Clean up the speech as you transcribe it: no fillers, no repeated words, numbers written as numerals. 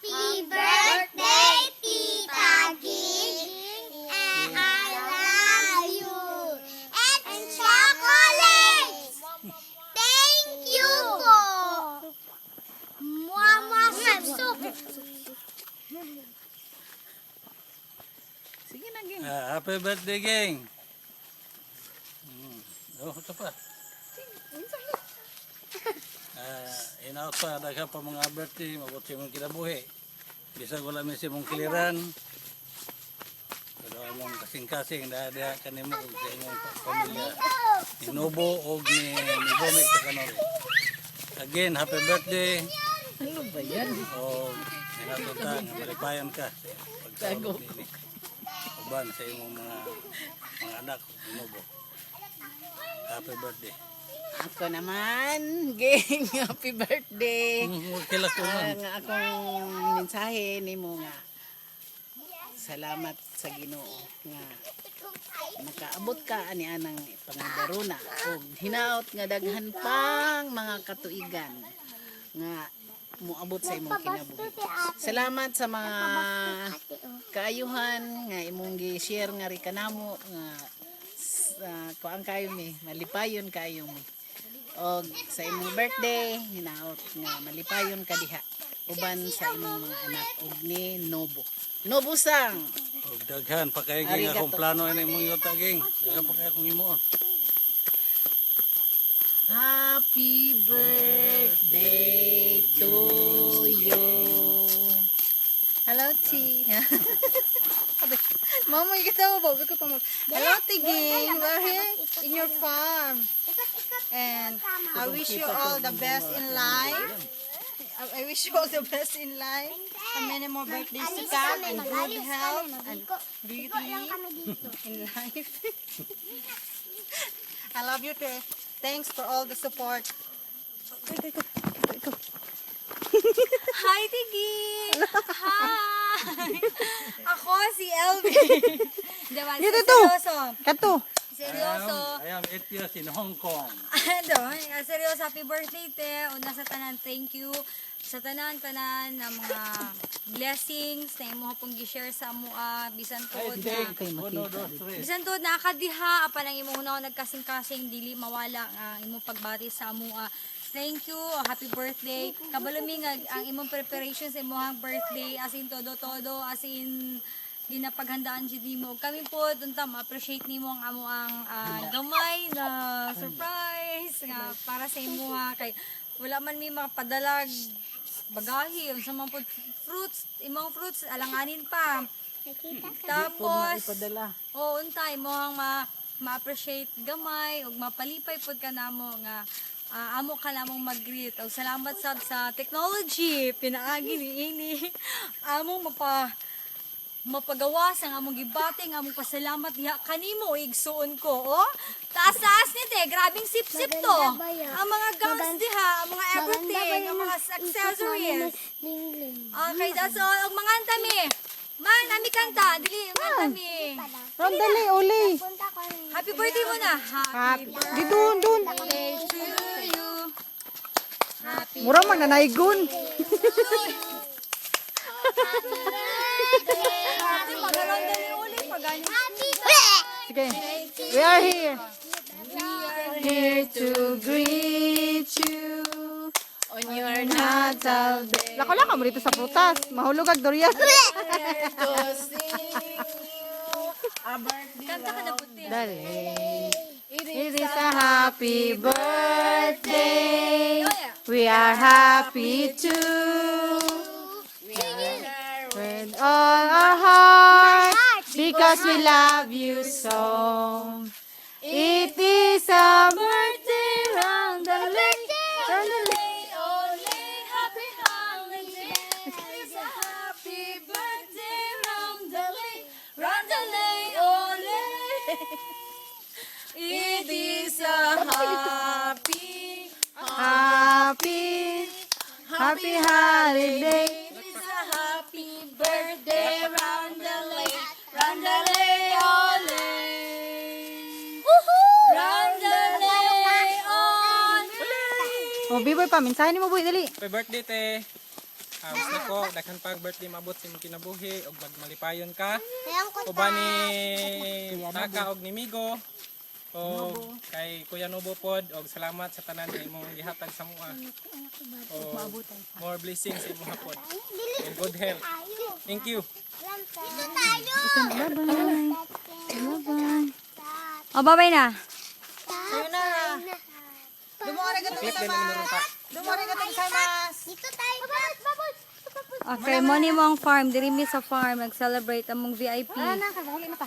Happy birthday, Tita Ging! And I love you! And chocolates! Thank you po! Mama, sup! Sige na, Ging. Happy birthday, gang! Ito pa. Inaot pa, daghan pa mga birthday, mabuti mong kinabuhi. Bisag wala min si mong kiliran. Pero among kasing-kasing, dahil kanimo kung sa inyong pamilya. Ni Nobo o ni Bomig sa kanori. Again, happy birthday. Ano ba yan? O, inatunta, nga malipayan ka. Pagsawag nini. Uban sa imong mga anak, Nobo. Happy birthday. Ako naman, Ging. Happy birthday. Kila ko man. Nga akong mensahe ni mo nga. Salamat sa Ginoo nga makaabot ka ani anang pangadaruna og hinaot nga daghan pang mga katuigan nga moabot sa imong kinabuhi. Salamat sa mga kaayuhan nga imong gi-share nga ri kanamo nga kuan kayo mi, malipayon kayo mi. Og sa imong birthday hinaot nga malipayon ka diha uban sa imong mga anak og ni Nobo. Nobo sang. Og daghan pa kay ging akong plano ini mong yuta ging. Daghan pa kay akong himuon. Happy birthday to you. Hello, Chi. Mama, you kita mo ba? Hello, Tiging. We're here in your farm. And I wish you all the best in life. I wish you all the best in life. And many more birthdays to come. And good health and beauty in life. I love you, Te. Thanks for all the support. Hi, Tiging! Hi! Ako si LB. Diba? Dito to. Seryoso. Kato. Seryoso. I am 8 years in Hong Kong. Ano? Seryoso, happy birthday, te. Una sa tanan, thank you. Sa tanan-tanan na mga blessings na imo hapong gi-share sa amoa. Bisan tuod na. Bisan tuod na akadiha. Apa lang imo una nagkasing-kasing. Dili mawala ang imong pagbati sa amoa. Thank you. Happy birthday. Kabaluming ang imong preparation sa imong birthday. As in todo-todo. As in ginapaghandaan jud nimo. Kami po tunta ma-appreciate nimo ang amo ang gamay na surprise nga para sa imo kay wala man mi makapadalag bagahi unsa man pud fruits, imong fruits alanganin pa. Tapos untay mo ang ma-appreciate gamay ug mapalipay pud ka namo nga amo ka namong mag-greet. Og salamat sab sa technology pinaagi ni ini among mapagawas ang among gibate nga among pasalamat diha kanimo igsuon ko taas-taas ni te grabing sip-sip to ang mga gums diha ang mga everything ang mga accessories okay that's all og manganta mi man nami kanta dili manganta mi Dali, uli. happy birthday mo na happy Di dun. birthday to you happy Mura man nanaygon. Magalang dali ulit pagani Sige. We are here. Here to greet you on your natal day. Lako-lako mo dito sa prutas. Mahulog ag durian. kanta ka na puti Dali. It is a happy birthday. We are happy too. With all our hearts, because we love you so. It is a birthday round the lake, round the lake. happy holiday. It's a happy birthday round the lake, ole. It is a happy Happy holiday. It's a happy birthday round the lake, ole. Round the lake, ole. Oh, Biboy pa, mensahe ni mo boy, dali. Happy birthday, te. Gusto ko daghan pag birthday maabot sa imong kinabuhi ug magmalipayon ka. Ayang ko Uban ni Taka og ni Migo. O kay Kuya Nobo pod og salamat sa tanan sa imong gihatag sa mua. O more blessings sa imong hapon. And good health. Thank you. Dito tayo. O, bye-bye na. Sayonara. Click din ang minuto. Dito tayo. Bubbles. Okay, money mong farm. Diri mi sa farm. Nag-celebrate among VIP. Nakakahuli na pa.